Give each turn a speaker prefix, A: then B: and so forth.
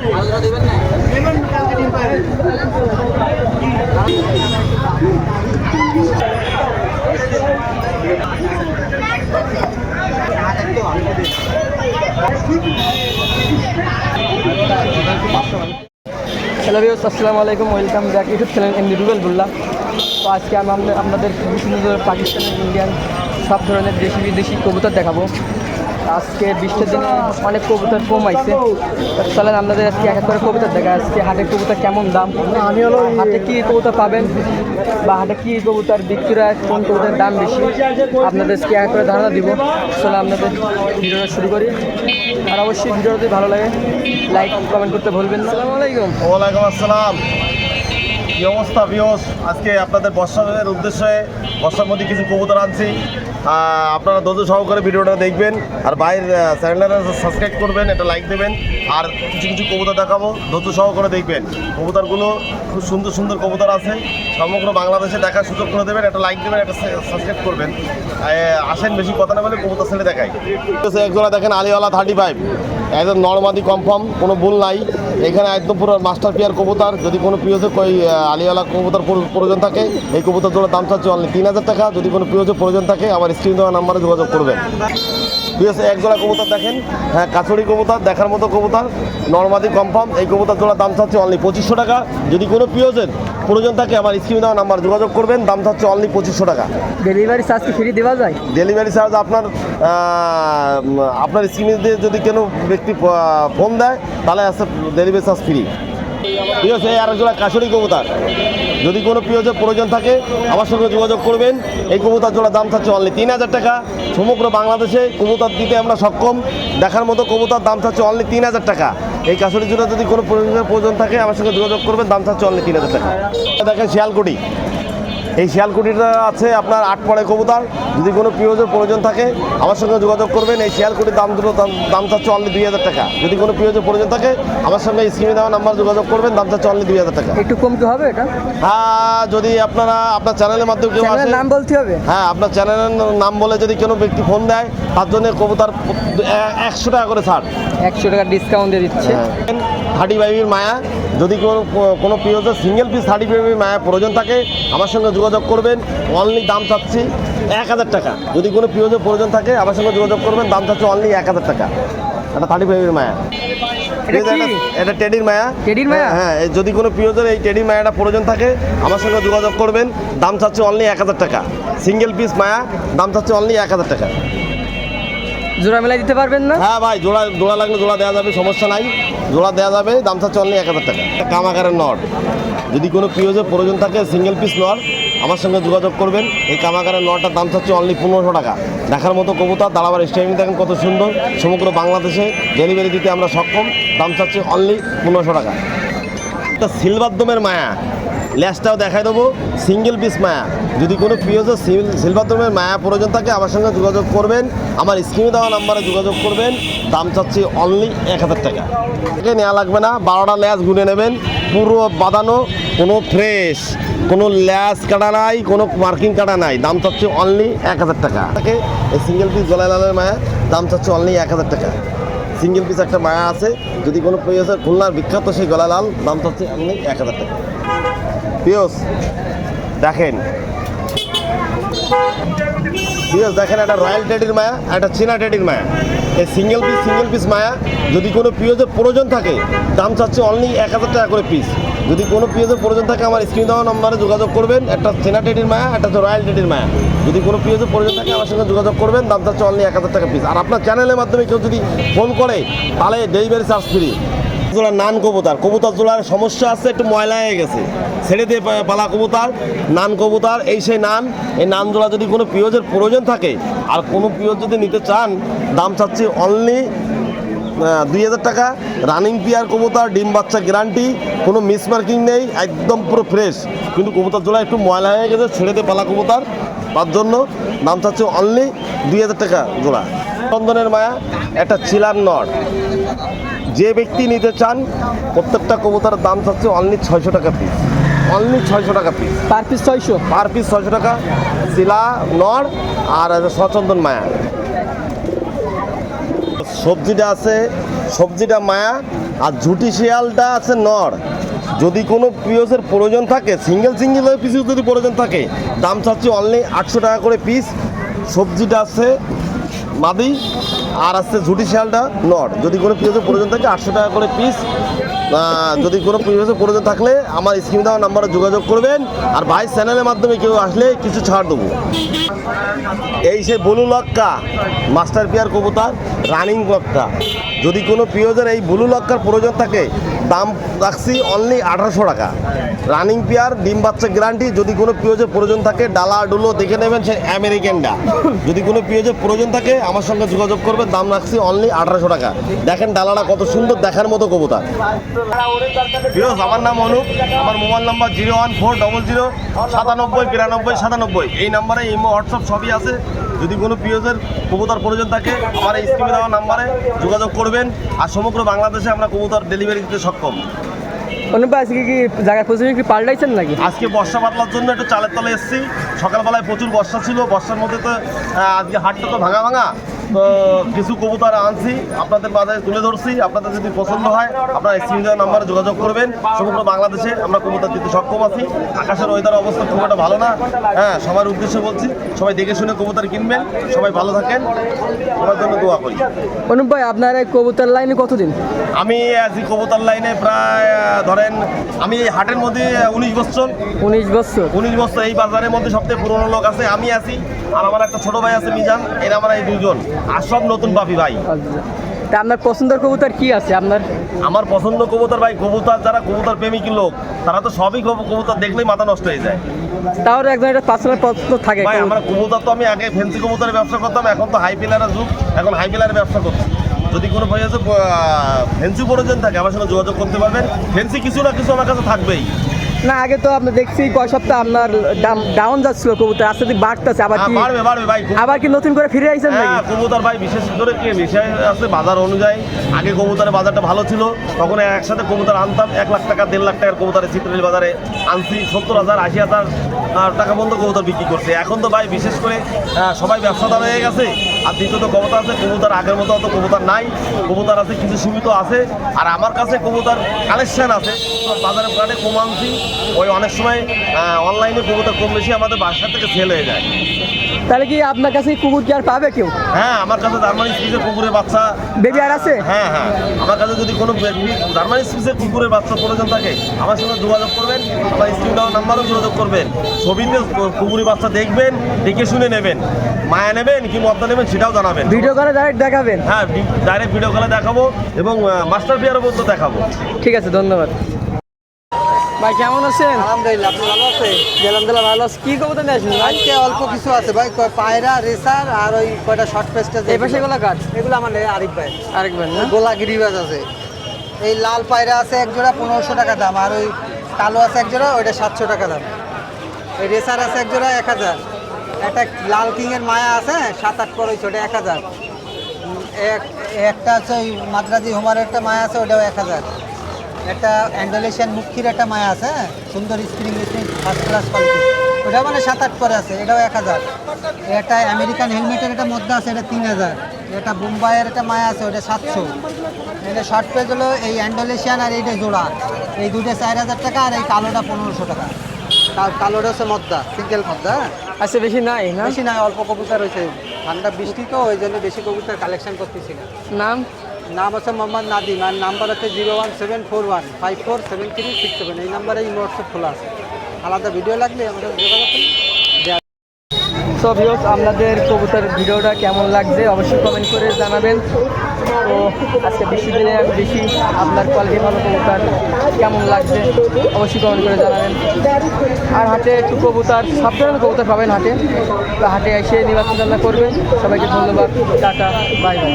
A: Hello viewers, আসসালামু আলাইকুম। Welcome back YouTube channel MD Rubel Bullah. তো আজকে আমি আপনাদের বিভিন্ন পাকিস্তানি, ইন্ডিয়ান সব ধরনের দেশি বিদেশি কবুতর দেখাবো। আজকে বৃষ্টির দিনে অনেক কবুতর কম আইছে। চলেন আপনাদের আজকে এক এক করে কবুতর দেখা। আজকে হাটের কবুতর কেমন দাম, হাটে কী কবুতর পাবেন বা হাটে কী কবুতর বিক্রি হয়, কোন কবুতরের দাম বেশি, আপনাদের আজকে এক এক করে ধারণা দিব। চলে আপনাদের ভিডিওটা শুরু করি। আর অবশ্যই ভিডিওটা যদি ভালো লাগে লাইক কমেন্ট করতে ভুলবেন না। আসসালামু আলাইকুম।
B: ওয়ালাইকুম আসসালাম। কি অবস্থা ভিউয়ার্স? আজকে আপনাদের বর্ষার উদ্দেশ্যে বর্ষার মধ্যে কিছু কবুতর আনছি। আপনারা ধৈর্য সহকারে ভিডিওটা দেখবেন আর বাইরের চ্যানেলটা সাবস্ক্রাইব করবেন, একটা লাইক দেবেন। আর কিছু কিছু কবুতর দেখাবো, ধৈর্য সহকারে দেখবেন। কবুতরগুলো খুব সুন্দর সুন্দর কবুতর আছে, সমগ্র বাংলাদেশে দেখার সুযোগ করে দেবেন, একটা লাইক দেবেন, একটা সাবস্ক্রাইব করবেন। আসেন, বেশি কথা না বলে কবুতর ছেলে দেখাই। একজোড়া দেখেন আলিওয়ালা 35, একদম নর্মাদি কনফার্ম, কোনো ভুল নাই। এখানে একদম পুরো মাস্টার পেয়ার কবুতর। যদি কোনো পিওজে আলিওয়ালা কবুতর প্রয়োজন থাকে, এই কবুতর জোড়ার দাম চাচ্ছে অনলি 3000 টাকা। যদি কোনো পিওজে প্রয়োজন থাকে আমার স্ক্রিন দেওয়া নাম্বারে যোগাযোগ করবেন। পিওজে এক জোড়া কবুতর দেখেন, হ্যাঁ কাছড়ি কবুতর, দেখার মতো কবুতর, নর্মাদি কনফার্ম। এই কবুতর জোড়ার দাম চাচ্ছে অনলি 2500 টাকা। যদি কোনো পিওজের প্রয়োজন থাকে আমার স্ক্রিন দেওয়া নাম্বার যোগাযোগ করবেন, দাম চাচ্ছে অনলি 2500 টাকা।
A: ডেলিভারি চার্জ কি ফ্রি দেওয়া যায়?
B: ডেলিভারি চার্জ আপনার স্ক্রিনে দিয়ে যদি কোনো ব্যক্তি ফোন দেয় তাহলে আছে ডেলিভারি চার্জ ফ্রি। ঠিক আছে। আর একজোড়া কাছড়ি কবুতর, যদি কোনো পিওজের প্রয়োজন থাকে আমার সঙ্গে যোগাযোগ করবেন। এই কবুতর জোড়া দাম চাচ্ছে অনলি 3000 টাকা। সমগ্র বাংলাদেশে কবুতর দিতে আমরা সক্ষম। দেখার মতো কবুতর, দাম চাচ্ছে অনলি 3000 টাকা। এই কাছড়ি জোড়া যদি কোনো প্রয়োজন থাকে আমার সঙ্গে যোগাযোগ করবেন, দাম চাচ্ছে অনলি 3000 টাকা। দেখেন শিয়ালকুটি, এই শিয়ালকুটিটা আছে আপনার 8 পড়ে কবুতর। যদি কোনো পিওজের প্রয়োজন থাকে আমার সঙ্গে যোগাযোগ করবেন। এই শিয়ালকুটির দাম চাচ্ছে অনলি 2000 টাকা। যদি কোনো পিওজের প্রয়োজন থাকে আমার সঙ্গে স্ক্রিনে দেওয়া নাম্বার যোগাযোগ করবেন, দাম চাচ্ছে অনলি 2000 টাকা।
A: একটু কম কি হবে এটা?
B: হ্যাঁ, যদি আপনার চ্যানেলের মাধ্যমে কেউ আসে,
A: নাম বলতে হবে।
B: হ্যাঁ, আপনার চ্যানেলের নাম বলে যদি কোনো ব্যক্তি ফোন দেয় তার জন্য কবুতর 100 টাকা করে ছাড়,
A: 100 টাকা ডিসকাউন্ট দিয়ে দিচ্ছে।
B: 35 মায়া, যদি কোনো পিওজের সিঙ্গেল পিস 35 মায়া প্রয়োজন থাকে আমার সঙ্গে যোগাযোগ করবেন। অনলি দাম চাচ্ছি 1000 টাকা। যদি কোনো পিওজের প্রয়োজন থাকে আমার সঙ্গে যোগাযোগ করবেন, দাম চাচ্ছি অনলি 1000 টাকা। এটা 35 মায়া, এটা টেডির মায়া।
A: টেডির মায়া,
B: হ্যাঁ, যদি কোনো পিওজের এই টেডির মায়াটা প্রয়োজন থাকে আমার সঙ্গে যোগাযোগ করবেন, দাম চাচ্ছে অনলি 1000 টাকা। সিঙ্গেল পিস মায়া, দাম চাচ্ছে অনলি 1000 টাকা।
A: জোড়া মেলায় দিতে পারবেন না?
B: হ্যাঁ ভাই, জোড়া লাগলে জোড়া দেওয়া যাবে, সমস্যা নাই, জোড়া দেওয়া যাবে। দাম চাচ্ছে অনলি 1000 টাকা। কামাকারের নট, যদি কোনো পিওজের প্রয়োজন থাকে সিঙ্গেল পিস নট আমার সঙ্গে যোগাযোগ করবেন। এই কামাকারের নটটার দাম চাচ্ছে অনলি 1500 টাকা। দেখার মতো কবুতর, দাঁড়াবার স্টাইমিং দেখেন কত সুন্দর। সমগ্র বাংলাদেশে ডেলিভারি দিতে আমরা সক্ষম। দাম চাচ্ছে অনলি 1500 টাকা। একটা সিলভার দমের মায়া, ল্যাসটাও দেখাই দেবো, সিঙ্গেল পিস মায়া। যদি কোনো পিওজের সিলভার দমের মায়া প্রয়োজন থাকে আমার সঙ্গে যোগাযোগ করবেন, আমার স্ক্রিনে দেওয়া নাম্বারে যোগাযোগ করবেন। দাম চাচ্ছি অনলি 1000 টাকা। একে নেওয়া লাগবে না, 12টা ল্যাস গুনে নেবেন, পুরো বাঁধানো, কোনো ফ্রেশ, কোনো ল্যাস কাটা নাই, কোনো মার্কিং কাটা নাই। দাম চাচ্ছে অনলি 1000 টাকা। এই সিঙ্গেল পিস গলায় লালের মায়া, দাম চাচ্ছে অনলি 1000 টাকা। সিঙ্গেল পিস একটা মায়া আছে, যদি কোনো পিওজের খুলনার বিখ্যাত সেই গলা লাল, দাম চাচ্ছে অনলি 1000 টাকা। পিওস দেখেন, দেখেন একটা রয়্যাল টেডির মায়া, একটা চীনা টেডির মায়া। এই সিঙ্গেল পিস মায়া, যদি কোনো পিওজের প্রয়োজন থাকে দাম চাচ্ছে অনলি 1000 টাকা করে পিস। যদি কোনো পিওজের প্রয়োজন থাকে আমার স্ক্রিন দেওয়া নম্বরে যোগাযোগ করবেন। একটা চীনা টেডির মায়া, একটা হচ্ছে রয়্যাল টেডির মায়া। যদি কোনো পিওজের প্রয়োজন থাকে আমার সঙ্গে যোগাযোগ করবেন, দাম চাচ্ছে অনলি 1000 টাকা পিস। আর আপনার চ্যানেলের মাধ্যমে কেউ যদি ফোন করে তাহলে ডেলিভারি চার্জ ফ্রি। নান কবুতর, কবুতর জোড়ার সমস্যা আছে, একটু ময়লা হয়ে গেছে, ছেড়ে দিয়ে পালা কবুতর, নান কবুতর, এই সেই নান। এই নান জোড়া যদি কোনো পিওজের প্রয়োজন থাকে আর কোনো পিওজ যদি নিতে চান, দাম চাচ্ছি অনলি 2000 টাকা। রানিং পিয়ার কবুতর, ডিম বাচ্চা গ্যারান্টি, কোনো মিসমার্কিং নেই, একদম পুরো ফ্রেশ। কিন্তু কবুতর জোড়া একটু ময়লা হয়ে গেছে, ছেড়ে দিয়ে পালা কবুতর, তার জন্য দাম চাচ্ছে অনলি 2000 টাকা জোড়া। চন্দনের মায়া, একটা চিলার নট, যে ব্যক্তি নিতে চান প্রত্যেকটা কবুতরের দাম চাচ্ছে অনলি 600 টাকা পিস। অনলি 600 টাকা piece,
A: per piece 600,
B: per piece 600 টাকা। শিলা নর আর সচন্দন মায়া। সবজিটা আছে, সবজিটা মায়া, আর ঝুটি শিয়ালটা আছে নড়। যদি কোনো পিওসের প্রয়োজন থাকে, সিঙ্গেল পিস যদি প্রয়োজন থাকে, দাম চাচ্ছি অনলি 800 টাকা করে পিস। সবজিটা আছে মাদি, আর আছে ঝুটি শিয়ালটা নট। যদি কোনো পিওসের প্রয়োজন থাকে 800 টাকা করে পিস। যদি কোনো পিওসের প্রয়োজন থাকলে আমার স্ক্রিন দেওয়া নাম্বারে যোগাযোগ করবেন। আর ভাই চ্যানেলের মাধ্যমে কেউ আসলে কিছু ছাড় দেবো। এই সে ব্লু লক্কা মাস্টার পেয়ার কবুতর, রানিং লক্কা। যদি কোনো পিওজের এই ব্লু লক্কার প্রয়োজন থাকে, দাম রাখছি অনলি 1800 টাকা। রানিং পেয়ার, ডিম বাচ্চা গ্যারান্টি। যদি কোনো পিওজের প্রয়োজন থাকে, ডালা ডুলো দেখে নেবেন, সে আমেরিকানটা। যদি কোনো পিওজের প্রয়োজন থাকে আমার সঙ্গে যোগাযোগ করবেন, দাম রাখছি অনলি 1800 টাকা। দেখেন ডালাটা কত সুন্দর, দেখার মতো কবুতর। ফিরোজ, আমার নাম অনুপ। আমার মোবাইল নাম্বার 01400 97 92 97। এই নাম্বারে ইমো, হোয়াটসঅ্যাপ সবই আছে। যদি কোনো পিওজের কবুতর প্রয়োজন থাকে আমার এই স্ক্রিনে দেওয়া নাম্বারে যোগাযোগ করবেন। আর সমগ্র বাংলাদেশে আমরা কবুতর ডেলিভারি দিতে সক্ষম।
A: অনুপ ভাই, আজকে কি জায়গা খুঁজে কি পাল্টাইছেন নাকি?
B: আজকে বর্ষা পাতলার জন্য একটু চালের তলে এসেছি। সকালবেলায় প্রচুর বর্ষা ছিল, বর্ষার মধ্যে তো আজকে হাটটা তো ভাঙা। তো কিছু কবুতর আনছি, আপনাদের বাজারে তুলে ধরছি। আপনাদের যদি পছন্দ হয় আপনারা স্ক্রিন দেওয়া নাম্বারে যোগাযোগ করবেন। সমগ্র বাংলাদেশে আমরা কবুতর দিতে সক্ষম আছি। আকাশের ওয়েদার অবস্থা খুব একটা ভালো না। হ্যাঁ, সবার উদ্দেশ্যে বলছি, সবাই দেখে শুনে কবুতর কিনবেন। সবাই ভালো থাকেন, সবার জন্য দোয়া করি।
A: অনুপ ভাই, আপনার এই কবুতর লাইনে কতদিন?
B: আমি আছি কবুতর লাইনে প্রায় ধরেন, আমি এই হাটের মধ্যে 19 বছর।
A: 19 বছর?
B: 19 বছর। এই বাজারের মধ্যে সবথেকে পুরনো লোক আছে আমি আছি, আর আমার একটা ছোট ভাই আছে মিজান। এরা আমরা এই দুজন, আর সব নতুন পাপি ভাই।
A: আচ্ছা, তা আপনার পছন্দের কবুতর কি আছে আপনার?
B: আমার পছন্দ কবুতর ভাই, কবুতর যারা কবুতর প্রেমিক লোক তারা তো সবই কবুতর দেখলেই মাথা নষ্ট হয়ে যায়।
A: তাও একজন একটা পার্সোনাল পছন্দ থাকে
B: ভাই আমার কবুতর তো, আমি আগে ফেন্সি কবুতরের ব্যবসা করতাম, এখন তো হাই পিলারের যুগ, এখন হাই পিলারের ব্যবসা করছি। যদি কোনো ভাই আছে ফেন্সি প্রয়োজন থাকে আমার সঙ্গে যোগাযোগ করতে পারবেন। ফেন্সি কিছু না কিছু আমার কাছে থাকবেই।
A: না, আগে তো আপনি দেখছি কয় সপ্তাহ আপনার দাম ডাউন যাচ্ছিল কবুতর, আস্তে আস্তে বাড়তেছে। আবার কি
B: বাড়বে ভাই,
A: আবার কি নতুন করে ফিরে আইছেন নাকি?
B: হ্যাঁ, কবুতর ভাই বিশেষ করে কি বিষয় আছে বাজার অনুযায়ী। আগে কবুতরের বাজারটা ভালো ছিল, তখন একসাথে কবুতর আনতাম 1 লাখ টাকা 1.5 লাখ টাকার কবুতরে চিত্রল বাজারে আনছি 70,000 80,000 টাকা পর্যন্ত কবুতর বিক্রি করছে। এখন তো ভাই বিশেষ করে সবাই ব্যবসাদার হয়ে গেছে। আর দ্বিতীয়ত কবুতর আছে, কবুতর আগের মতো অত কবুতর নাই, কবুতর আছে কিছু সীমিত আছে। আর আমার কাছে কবুতর কালেকশন আছে, বাজারে প্রাণে কম আনছি। ওই অনেক সময় অনলাইনে কবুতর কম বেশি আমাদের বাসার থেকে সেল হয়ে যায়।
A: তাহলে কি আপনার কাছে কুকুর কি আর পাবে কেউ?
B: হ্যাঁ, আমার কাছে জার্মানি স্পিচের কুকুরের বাচ্চা
A: বেবি আর আছে?
B: হ্যাঁ, আমার কাছে যদি কোনো জার্মানি স্পিচের কুকুরের বাচ্চা প্রয়োজন থাকে আমার সঙ্গে যোগাযোগ করবেন। আমার স্ক্রিন দেওয়ার নাম্বারও যোগাযোগ করবেন। ছবিতে কুকুরের বাচ্চা দেখবেন, দেখে শুনে নেবেন। মায়া নেবেন কি মদ্দা নেবেন সেটাও জানাবেন।
A: ভিডিও করে ডাইরেক্ট দেখাবেন?
B: হ্যাঁ, ডাইরেক্ট ভিডিও কলে দেখাবো এবং মাস্টার পেয়ারও বলতে দেখাবো।
A: ঠিক আছে, ধন্যবাদ ভাই। কেমন আছেন?
C: আলহামদুলিল্লাহ, আপনি ভালো আছেন?
A: আলহামদুলিল্লাহ ভালো আছি। কি কবুতর নিয়ে আসেন?
C: আজকে অল্প কিছু আছে ভাই, পায়রা, রেসার আর ওই কয়টা শর্ট পেস্টার।
A: এই পাশে এগুলো কার?
C: এগুলো আমার আরিফ ভাই।
A: আরেকবার না?
C: গোলা গিরিবাজ আছে। এই লাল পায়রা আছে এক জোড়া 1500 টাকা দাম, আর ওই কালো আছে এক জোড়া, ওইটা 700 টাকা দাম। এই রেসার আছে এক জোড়া 1000। একটা লাল কিংয়ের মায়া আছে 7-8 পর, ওই ছোটো 1000। একটা আছে ওই মাদ্রাজি হোমার একটা মায়া আছে, ওটাও 1000। একটা অ্যান্ডোলেশিয়ান মুখির একটা মায়া আছে, সুন্দর স্প্রিং ফার্স্ট ক্লাস কোয়ালিটি, ওটা মানে 7-8 পরে আছে, এটাও 1000। এটা আমেরিকান হেলমেটের একটা মধ্যে আছে, এটা 3000। এটা বোম্বাইয়ের একটা মায়া আছে, ওটা 700। এটা শর্ট পেজ হলো এই অ্যান্ডোলেশিয়ান আর এইটা জোড়া, এই দুটো 4000 টাকা, আর এই কালোটা 1500 টাকা। কালোটা হচ্ছে মদ্দা, সিঙ্গেল মদ্দা।
A: আচ্ছা, বেশি নাই না?
C: বেশি নাই, অল্প কবুতর হয়েছে, ঠান্ডা বৃষ্টি তো ওই জন্য বেশি কবুতর কালেকশন করতেছি না। নাম হচ্ছে মোহাম্মদ নাদিম, আর নাম্বার হচ্ছে 01741547367। এই নাম্বারে হোয়াটসঅ্যাপ খোলা আছে। আলাদা ভিডিও লাগলে আমাদের যোগাযোগ করুন।
A: সো ভিউয়ার্স, আপনাদের কবুতর ভিডিওটা কেমন লাগছে অবশ্যই কমেন্ট করে জানাবেন। তো আজকে বেশি দিনে বেশি আপনার কোয়ালিটি ভালো কবুতর কেমন লাগছে অবশ্যই কমেন্ট করে জানাবেন। আর হাটে একটু কবুতর, সব ধরনের কবুতর পাবেন হাটে। তো হাটে এসে নির্বাচন করবেন। সবাইকে ধন্যবাদ, টাটা, বাই বাই।